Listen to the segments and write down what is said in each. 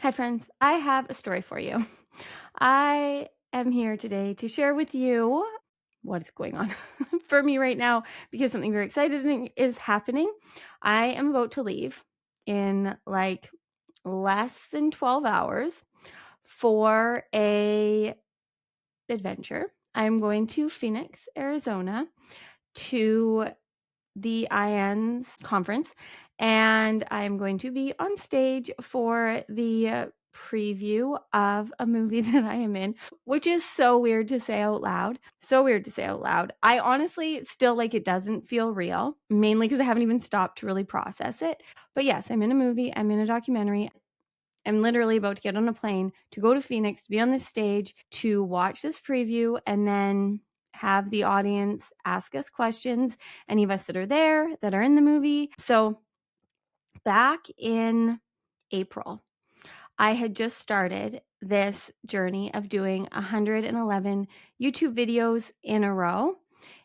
Hi, friends. I have a story for you. I am here today to share with you what is going on for me right now because something very exciting is happening. I am about to leave in like less than 12 hours for a adventure. I'm going to Phoenix, Arizona to the IANS conference, and I'm going to be on stage for the preview of a movie that I am in, which is so weird to say out loud. So weird to say out loud. I honestly still it doesn't feel real, mainly because I haven't even stopped to really process it. But yes, I'm in a movie, I'm in a documentary. I'm literally about to get on a plane to go to Phoenix to be on this stage to watch this preview and then have the audience ask us questions, any of us that are there that are in the movie. So back in April, I had just started this journey of doing 111 YouTube videos in a row.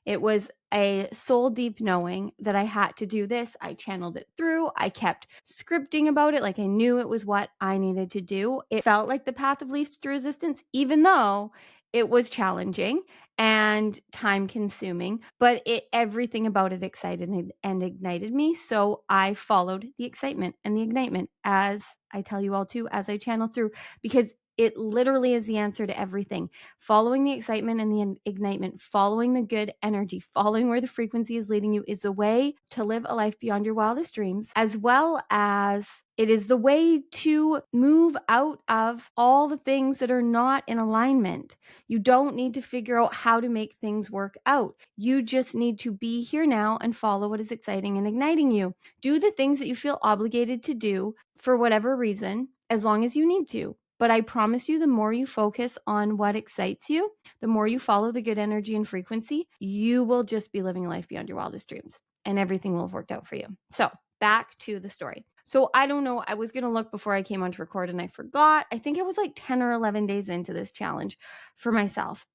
It was a soul deep knowing that I had to do this. I channeled it through. I kept scripting about it like I knew it was what I needed to do. It felt like the path of least resistance, even though it was challenging and time consuming, but everything about it excited and ignited me. So I followed the excitement and the ignitement, as I tell you all too, as I channel through, because it literally is the answer to everything. Following the excitement and the ignitement, following the good energy, following where the frequency is leading you is a way to live a life beyond your wildest dreams, as well as it is the way to move out of all the things that are not in alignment. You don't need to figure out how to make things work out. You just need to be here now and follow what is exciting and igniting you. Do the things that you feel obligated to do for whatever reason, as long as you need to. But I promise you, the more you focus on what excites you, the more you follow the good energy and frequency, you will just be living life beyond your wildest dreams and everything will have worked out for you. So back to the story. So I don't know. I was going to look before I came on to record and I forgot. I think I was like 10 or 11 days into this challenge for myself.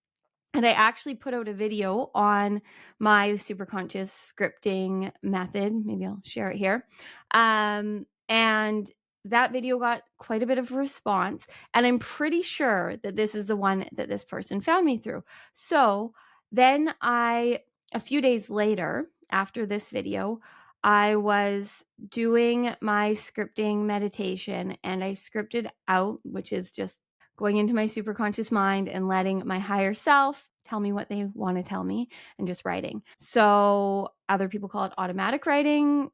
And I actually put out a video on my super conscious scripting method. Maybe I'll share it here. And that video got quite a bit of response. And I'm pretty sure that this is the one that this person found me through. So then a few days later, after this video, I was doing my scripting meditation and I scripted out, which is just going into my super conscious mind and letting my higher self tell me what they want to tell me and just writing. So other people call it automatic writing,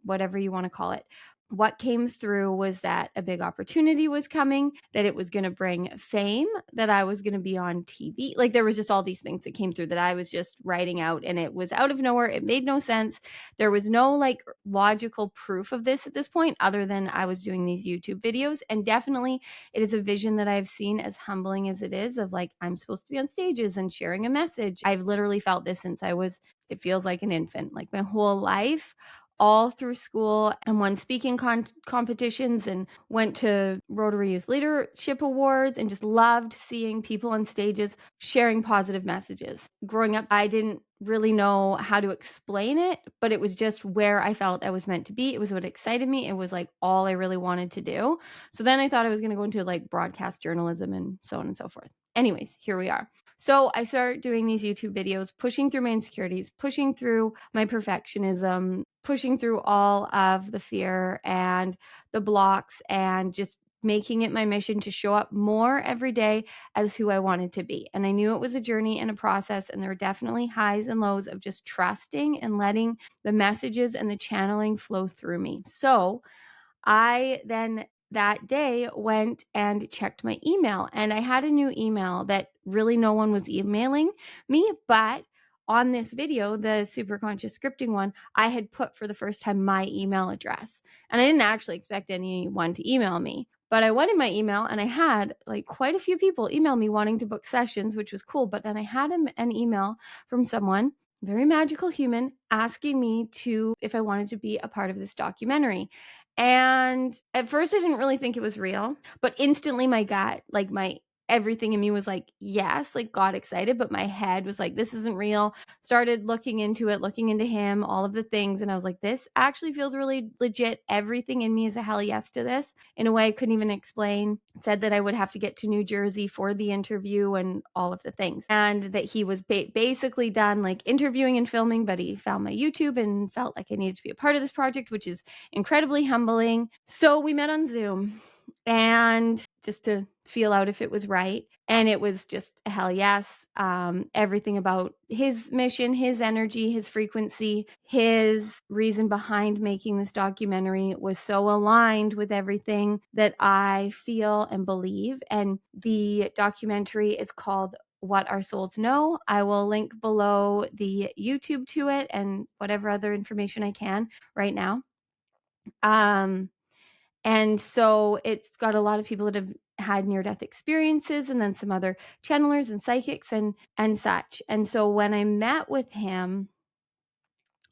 whatever you want to call it. What came through was that a big opportunity was coming, that it was going to bring fame, that I was going to be on TV. Like there was just all these things that came through that I was just writing out and it was out of nowhere. It made no sense. There was no logical proof of this at this point other than I was doing these YouTube videos. And definitely it is a vision that I've seen, as humbling as it is, of I'm supposed to be on stages and sharing a message. I've literally felt this since it feels like an infant, like my whole life, all through school, and won speaking competitions and went to Rotary Youth Leadership Awards and just loved seeing people on stages sharing positive messages. Growing up, I didn't really know how to explain it, but it was just where I felt I was meant to be. It was what excited me. It was all I really wanted to do. So then I thought I was going to go into broadcast journalism and so on and so forth. Anyways, here we are. So I start doing these YouTube videos, pushing through my insecurities, pushing through my perfectionism, pushing through all of the fear and the blocks, and just making it my mission to show up more every day as who I wanted to be. And I knew it was a journey and a process, and there were definitely highs and lows of just trusting and letting the messages and the channeling flow through me. So I then that day went and checked my email, and I had a new email that really no one was emailing me, but on this video, the super conscious scripting one, I had put for the first time my email address, and I didn't actually expect anyone to email me. But I went in my email and I had quite a few people email me wanting to book sessions, which was cool. But then I had an email from someone, very magical human, asking me if I wanted to be a part of this documentary. And at first I didn't really think it was real, but instantly my gut, my everything in me was like, yes, like got excited, but my head was like, this isn't real. Started looking into it, looking into him, all of the things. And I was like, this actually feels really legit. Everything in me is a hell yes to this in a way I couldn't even explain. Said that I would have to get to New Jersey for the interview and all of the things. And that he was basically done like interviewing and filming, but he found my YouTube and felt like I needed to be a part of this project, which is incredibly humbling. So we met on Zoom and just to feel out if it was right. And it was just a hell yes. Everything about his mission, his energy, his frequency, his reason behind making this documentary was so aligned with everything that I feel and believe. And the documentary is called What Our Souls Know. I will link below the YouTube to it and whatever other information I can right now. And so it's got a lot of people that have had near-death experiences and then some other channelers and psychics and such. And so when I met with him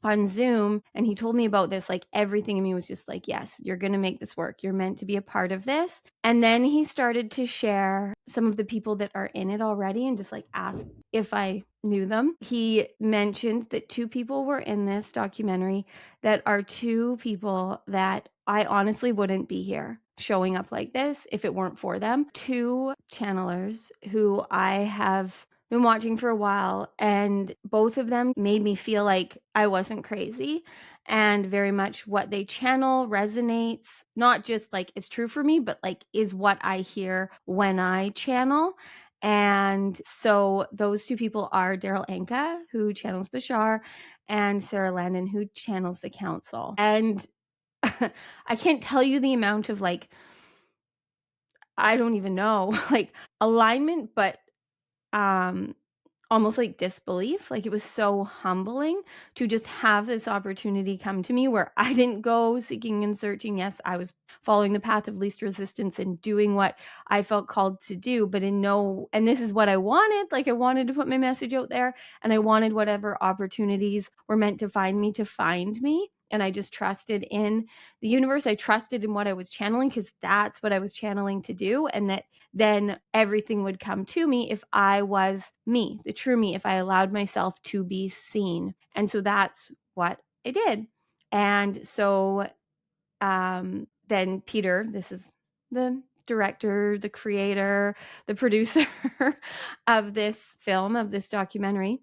on Zoom and he told me about this, like everything in me was just like, yes, you're going to make this work. You're meant to be a part of this. And then he started to share some of the people that are in it already and just like ask if I knew them. He mentioned that 2 people were in this documentary that are 2 people that I honestly wouldn't be here showing up like this if it weren't for them. 2 channelers who I have been watching for a while, and both of them made me feel like I wasn't crazy, and very much what they channel resonates, not just like it's true for me, but like is what I hear when I channel. And so those 2 people are Daryl Anka, who channels Bashar, and Sarah Landon, who channels the council. And I can't tell you the amount of like, I don't even know, like alignment, but um almost like disbelief. Like it was so humbling to just have this opportunity come to me where I didn't go seeking and searching. Yes, I was following the path of least resistance and doing what I felt called to do, but and this is what I wanted. Like I wanted to put my message out there and I wanted whatever opportunities were meant to find me to find me. And I just trusted in the universe. I trusted in what I was channeling because that's what I was channeling to do. And that then everything would come to me if I was me, the true me, if I allowed myself to be seen. And so that's what I did. And so then Peter, this is the director, the creator, the producer of this film, of this documentary.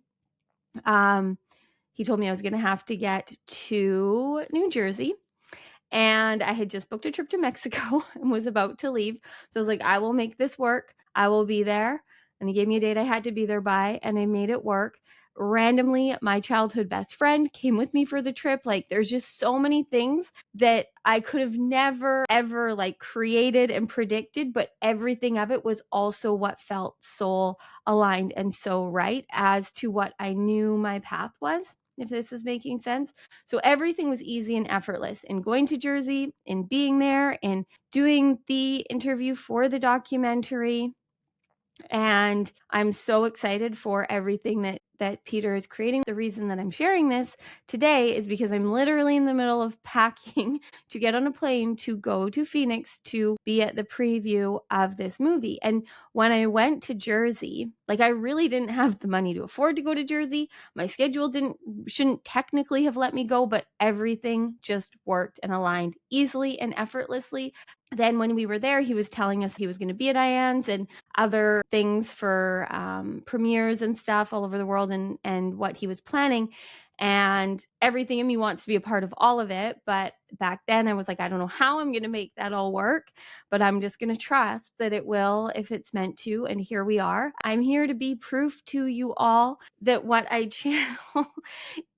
He told me I was going to have to get to New Jersey. And I had just booked a trip to Mexico and was about to leave. So I was like, I will make this work. I will be there. And he gave me a date I had to be there by, and I made it work. Randomly, my childhood best friend came with me for the trip. Like, there's just so many things that I could have never, ever like created and predicted, but everything of it was also what felt soul aligned and so right as to what I knew my path was, if this is making sense. So everything was easy and effortless in going to Jersey, in being there, in doing the interview for the documentary. And I'm so excited for everything that Peter is creating. The reason that I'm sharing this today is because I'm literally in the middle of packing to get on a plane to go to Phoenix to be at the preview of this movie. And when I went to Jersey, like I really didn't have the money to afford to go to Jersey. My schedule shouldn't technically have let me go, but everything just worked and aligned easily and effortlessly. Then when we were there, he was telling us he was going to be at IANS and other things for premieres and stuff all over the world, and what he was planning. And everything in me wants to be a part of all of it. But back then I was like, I don't know how I'm going to make that all work, but I'm just going to trust that it will if it's meant to. And here we are. I'm here to be proof to you all that what I channel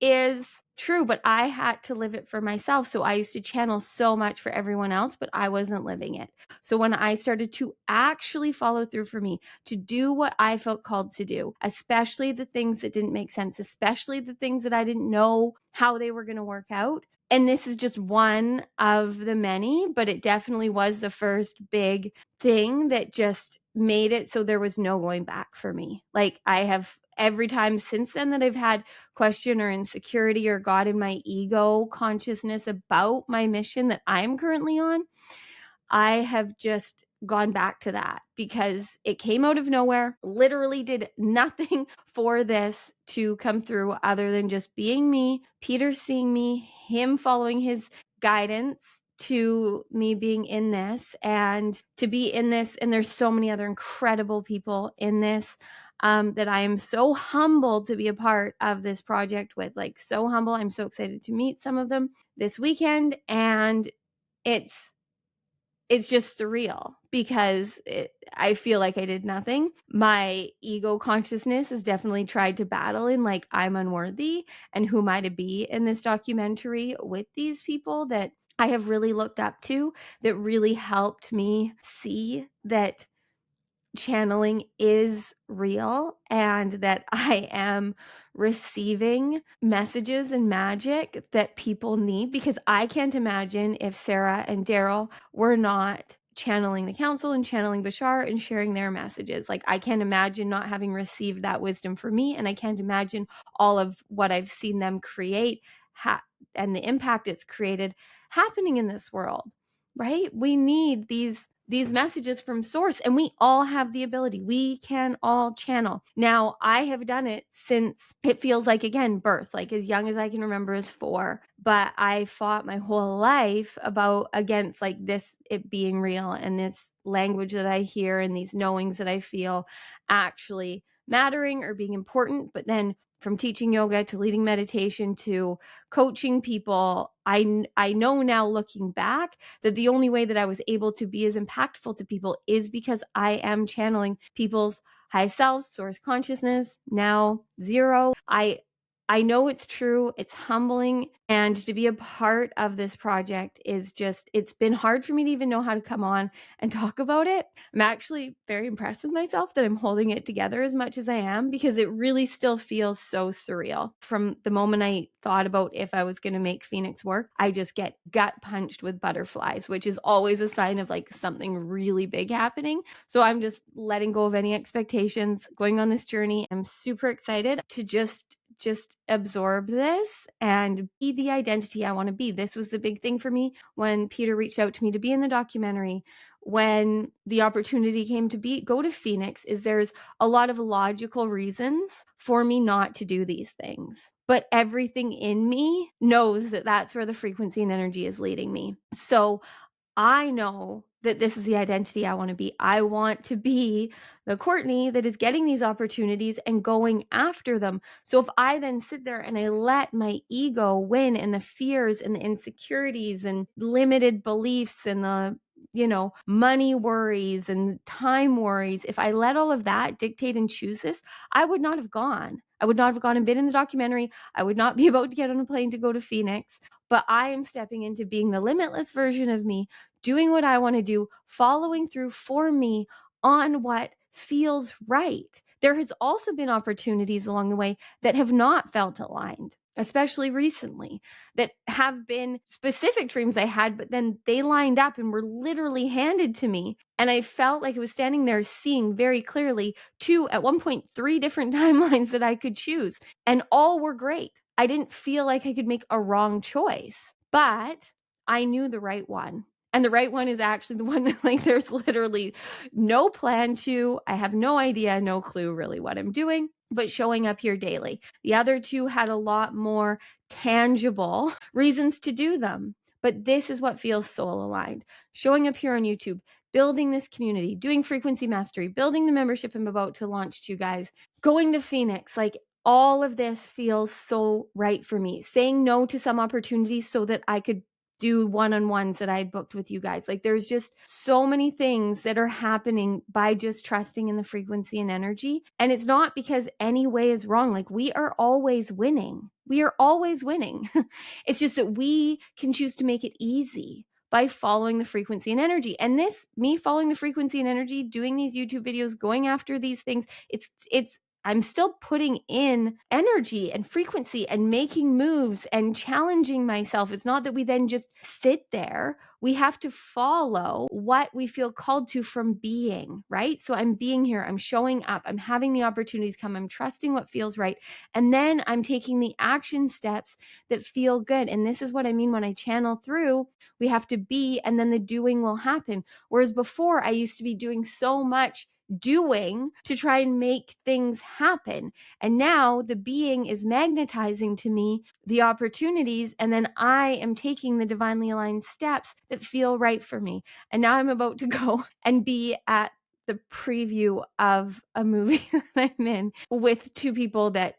is true, but I had to live it for myself. So I used to channel so much for everyone else, but I wasn't living it. So when I started to actually follow through for me, to do what I felt called to do, especially the things that didn't make sense, especially the things that I didn't know how they were going to work out. And this is just one of the many, but it definitely was the first big thing that just made it so there was no going back for me. Like I have every time since then that I've had question or insecurity or got in my ego consciousness about my mission that I'm currently on, I have just gone back to that because it came out of nowhere, literally did nothing for this to come through other than just being me, Peter seeing me, him following his guidance to me being in this and to be in this. And there's so many other incredible people in this that I am so humbled to be a part of this project with, like so humble. I'm so excited to meet some of them this weekend. And it's just surreal because I feel like I did nothing. My ego consciousness has definitely tried to battle in like, I'm unworthy and who am I to be in this documentary with these people that I have really looked up to, that really helped me see that channeling is real and that I am receiving messages and magic that people need, because I can't imagine if Sarah and Daryl were not channeling the council and channeling Bashar and sharing their messages. Like, I can't imagine not having received that wisdom for me, and I can't imagine all of what I've seen them create and the impact it's created happening in this world. Right? We need these messages from source, and we all have the ability. We can all channel. Now, I have done it since, it feels like, again, birth, like as young as I can remember is 4, but I fought my whole life against like this, it being real, and this language that I hear and these knowings that I feel actually mattering or being important. But then from teaching yoga to leading meditation to coaching people, I know now, looking back, that the only way that I was able to be as impactful to people is because I am channeling people's high selves, source consciousness, now zero. I know it's true. It's humbling. And to be a part of this project is just, it's been hard for me to even know how to come on and talk about it. I'm actually very impressed with myself that I'm holding it together as much as I am, because it really still feels so surreal. From the moment I thought about if I was going to make Phoenix work, I just get gut punched with butterflies, which is always a sign of like something really big happening. So I'm just letting go of any expectations, going on this journey. I'm super excited to just absorb this and be the identity I want to be. This was the big thing for me when Peter reached out to me to be in the documentary. When the opportunity came to go to Phoenix, is there's a lot of logical reasons for me not to do these things, but everything in me knows that that's where the frequency and energy is leading me. So I know that this is the identity I want to be. I want to be the Courtney that is getting these opportunities and going after them. So if I then sit there and I let my ego win, and the fears and the insecurities and limited beliefs and the money worries and time worries, if I let all of that dictate and choose this, I would not have gone. I would not have gone and been in the documentary. I would not be about to get on a plane to go to Phoenix. But I am stepping into being the limitless version of me, doing what I want to do, following through for me on what feels right. There has also been opportunities along the way that have not felt aligned, especially recently, that have been specific dreams I had, but then they lined up and were literally handed to me. And I felt like I was standing there seeing very clearly 2, at one point 3 different timelines that I could choose, and all were great. I didn't feel like I could make a wrong choice, but I knew the right one. And the right one is actually the one that, like, there's literally no plan to. I have no idea, no clue really what I'm doing, but showing up here daily. The other 2 had a lot more tangible reasons to do them. But this is what feels soul aligned. Showing up here on YouTube, building this community, doing frequency mastery, building the membership I'm about to launch to you guys, going to Phoenix, like, all of this feels so right for me. Saying no to some opportunities so that I could do one-on-ones that I had booked with you guys. Like, there's just so many things that are happening by just trusting in the frequency and energy. And it's not because any way is wrong. Like, we are always winning. We are always winning. It's just that we can choose to make it easy by following the frequency and energy. And this, me following the frequency and energy, doing these YouTube videos, going after these things, it's I'm still putting in energy and frequency and making moves and challenging myself. It's not that we then just sit there. We have to follow what we feel called to from being, right? So I'm being here, I'm showing up, I'm having the opportunities come, I'm trusting what feels right. And then I'm taking the action steps that feel good. And this is what I mean when I channel through, we have to be, and then the doing will happen. Whereas before, I used to be doing so much doing to try and make things happen. And now the being is magnetizing to me the opportunities, and then I am taking the divinely aligned steps that feel right for me. And now I'm about to go and be at the preview of a movie that I'm in with two people that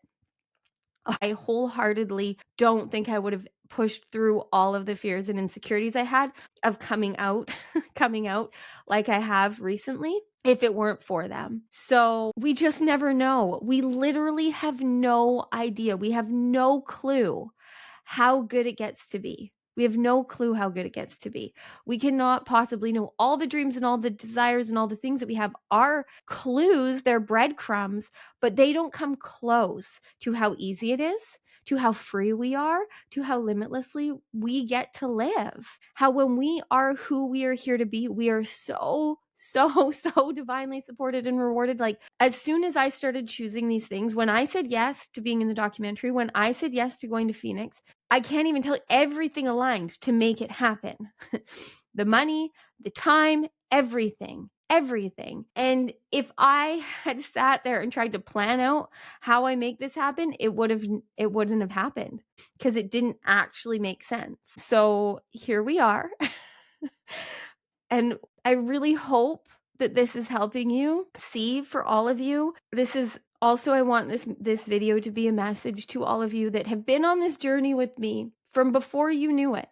I wholeheartedly don't think I would have pushed through all of the fears and insecurities I had of coming out, coming out like I have recently, if it weren't for them. So we just never know. We literally have no idea. We have no clue how good it gets to be. We have no clue how good it gets to be. We cannot possibly know. All the dreams and all the desires and all the things that we have are clues, they're breadcrumbs, but they don't come close to how easy it is, to how free we are, to how limitlessly we get to live. How when we are who we are here to be, we are so divinely supported and rewarded. Like, as soon as I started choosing these things, when I said yes to being in the documentary, when I said yes to going to Phoenix, I can't even tell you, everything aligned to make it happen. The money, the time, everything. And if I had sat there and tried to plan out how I make this happen, it wouldn't have happened, because it didn't actually make sense. So here we are. And I really hope that this is helping you see, for all of you. This is also, I want this video to be a message to all of you that have been on this journey with me from before you knew it.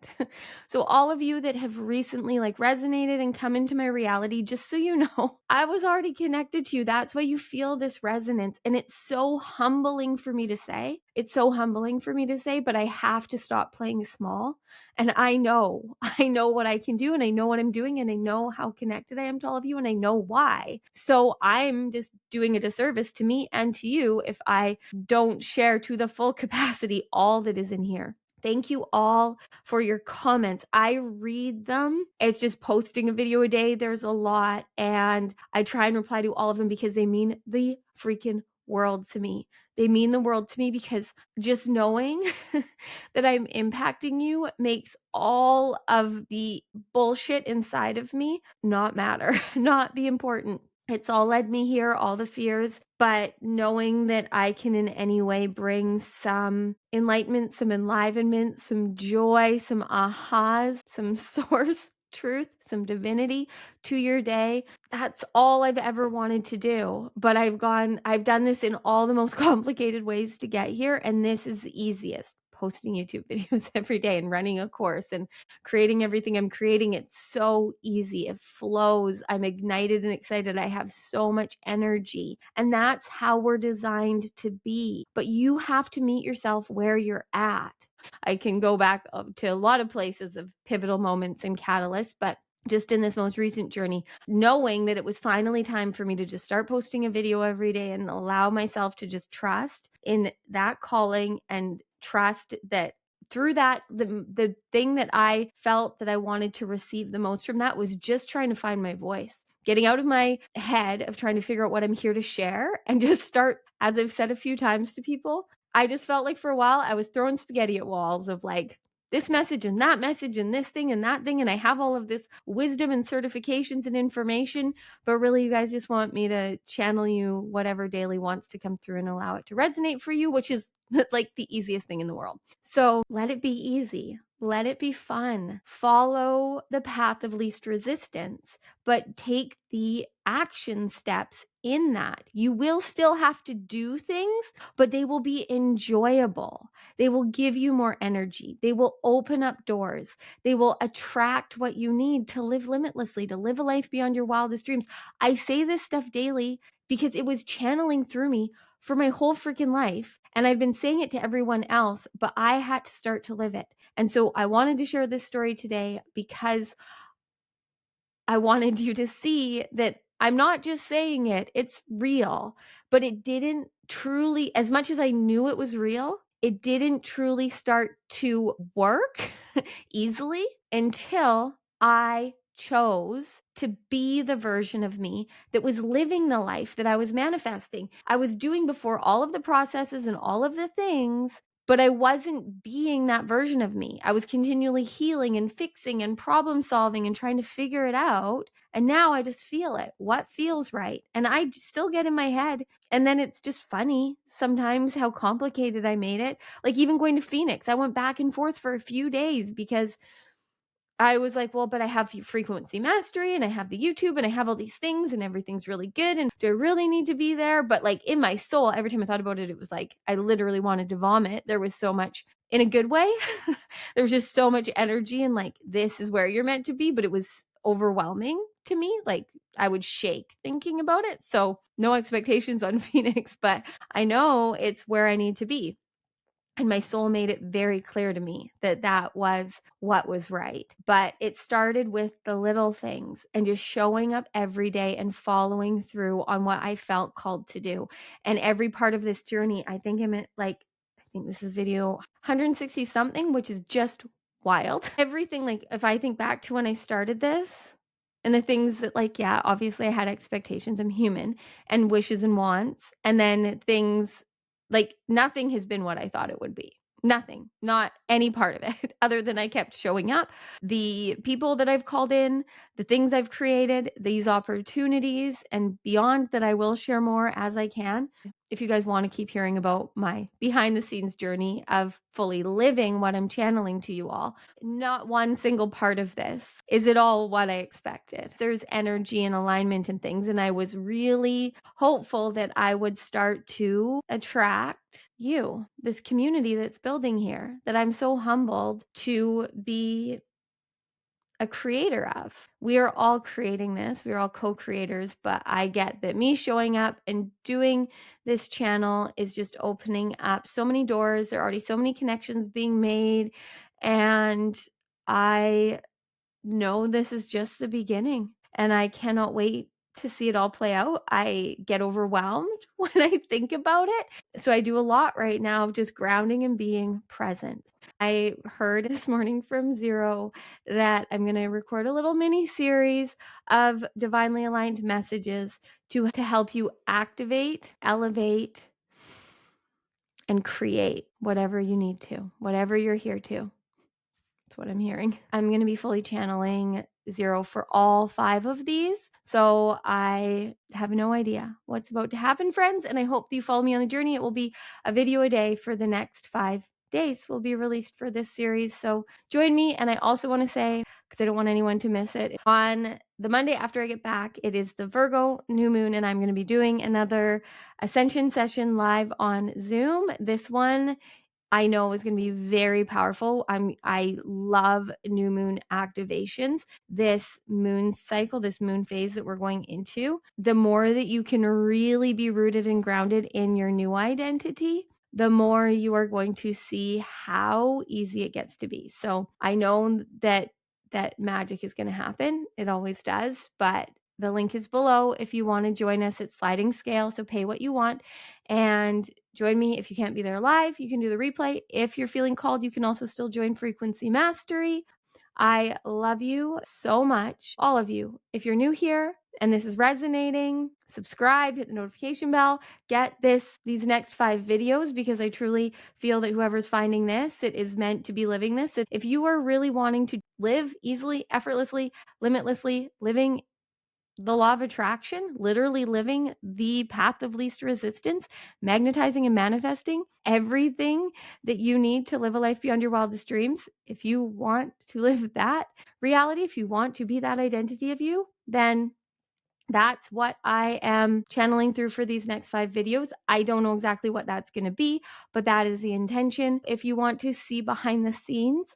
So all of you that have recently resonated and come into my reality, just so you know, I was already connected to you. That's why you feel this resonance. And it's so humbling for me to say. It's so humbling for me to say, but I have to stop playing small. And I know what I can do, and I know what I'm doing, and I know how connected I am to all of you, and I know why. So I'm just doing a disservice to me and to you if I don't share to the full capacity all that is in here. Thank you all for your comments. I read them. It's just posting a video a day. There's a lot, and I try and reply to all of them because they mean the freaking world to me. They mean the world to me, because just knowing that I'm impacting you makes all of the bullshit inside of me not matter, not be important. It's all led me here, all the fears, but knowing that I can in any way bring some enlightenment, some enlivenment, some joy, some ahas, some source truth, some divinity to your day. That's all I've ever wanted to do. But I've done this in all the most complicated ways to get here. And this is the easiest. Posting YouTube videos every day and running a course and creating everything I'm creating. It's so easy. It flows. I'm ignited and excited. I have so much energy. And that's how we're designed to be. But you have to meet yourself where you're at. I can go back to a lot of places of pivotal moments and catalysts, but just in this most recent journey, knowing that it was finally time for me to just start posting a video every day and allow myself to just trust in that calling, and trust that through that, the thing that I felt that I wanted to receive the most from that was just trying to find my voice, getting out of my head of trying to figure out what I'm here to share, and just start, as I've said a few times to people, I just felt like for a while I was throwing spaghetti at walls of this message and that message and this thing and that thing. And I have all of this wisdom and certifications and information, but really you guys just want me to channel you whatever daily wants to come through and allow it to resonate for you, which is the easiest thing in the world. So let it be easy. Let it be fun. Follow the path of least resistance, but take the action steps in that. You will still have to do things, but they will be enjoyable. They will give you more energy. They will open up doors. They will attract what you need to live limitlessly, to live a life beyond your wildest dreams. I say this stuff daily because it was channeling through me for my whole freaking life. And I've been saying it to everyone else, but I had to start to live it. And so I wanted to share this story today because I wanted you to see that I'm not just saying it, it's real. But it didn't truly, as much as I knew it was real, it didn't truly start to work easily until I chose to be the version of me that was living the life that I was manifesting. I was doing before all of the processes and all of the things, but I wasn't being that version of me. I was continually healing and fixing and problem solving and trying to figure it out. And now I just feel it. What feels right? And still get in my head. And then it's just funny sometimes how complicated I made it. Like even going to Phoenix, I went back and forth for a few days because I was like, well, but I have frequency mastery and I have the YouTube and I have all these things and everything's really good. And do I really need to be there? But like in my soul, every time I thought about it, it was like I literally wanted to vomit. There was so much in a good way. There was just so much energy and like, this is where you're meant to be. But it was overwhelming to me. Like I would shake thinking about it. So no expectations on Phoenix, but I know it's where I need to be. And my soul made it very clear to me that that was what was right. But it started with the little things and just showing up every day and following through on what I felt called to do. And every part of this journey, I think I'm at like, I think this is video 160 something, which is just wild. Everything, like if I think back to when I started this and the things that, like, yeah, obviously I had expectations. I'm human and wishes and wants. And then things like nothing has been what I thought it would be. Nothing, not any part of it, other than I kept showing up. The people that I've called in, the things I've created, these opportunities, and beyond that, I will share more as I can. If you guys want to keep hearing about my behind the scenes journey of fully living what I'm channeling to you all, not one single part of this is it all what I expected. There's energy and alignment and things. And I was really hopeful that I would start to attract you, this community that's building here, that I'm so humbled to be a creator of. We are all creating this. We are all co-creators, but I get that me showing up and doing this channel is just opening up so many doors. There are already so many connections being made, and I know this is just the beginning, and I cannot wait to see it all play out. I get overwhelmed when I think about it. So I do a lot right now of just grounding and being present. I heard this morning from Zero that I'm going to record a little mini series of divinely aligned messages to help you activate, elevate, and create whatever you need to, whatever you're here to. That's what I'm hearing. I'm going to be fully channeling Zero for all 5 of these. So I have no idea what's about to happen, friends. And I hope you follow me on the journey. It will be a video a day for the next 5 days will be released for this series. So join me. And I also want to say, because I don't want anyone to miss it, on the Monday after I get back, it is the Virgo new moon, and I'm going to be doing another ascension session live on Zoom. This one I know is going to be very powerful. I love new moon activations. This moon cycle, this moon phase that we're going into, the more that you can really be rooted and grounded in your new identity, the more you are going to see how easy it gets to be. So I know that magic is going to happen. It always does, but the link is below if you want to join us. It's sliding scale, so pay what you want. And join me. If you can't be there live, you can do the replay. If you're feeling called, you can also still join Frequency Mastery. I love you so much, all of you. If you're new here and this is resonating, subscribe, hit the notification bell, get these next 5 videos, because I truly feel that whoever's finding this, it is meant to be living this. If you are really wanting to live easily, effortlessly, limitlessly, living the law of attraction, literally living the path of least resistance, magnetizing and manifesting everything that you need to live a life beyond your wildest dreams. If you want to live that reality, if you want to be that identity of you, then that's what I am channeling through for these next 5 videos. I don't know exactly what that's going to be, but that is the intention. If you want to see behind the scenes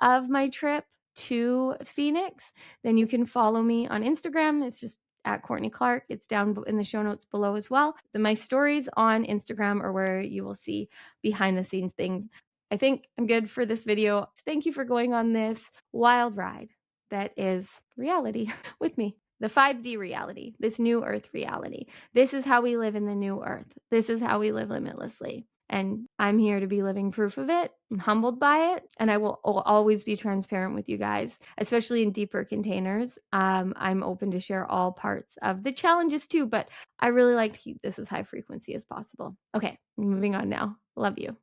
of my trip to Phoenix, then you can follow me on Instagram. It's just at Courtney Clark. It's down in the show notes below as well. My stories on Instagram are where you will see behind the scenes things. I think I'm good for this video. Thank you for going on this wild ride that is reality with me. the 5D reality, this new earth reality. This is how we live in the new earth. This is how we live limitlessly. And I'm here to be living proof of it. I'm humbled by it. And I will always be transparent with you guys, especially in deeper containers. I'm open to share all parts of the challenges too, but I really like to keep this as high frequency as possible. Okay, moving on now. Love you.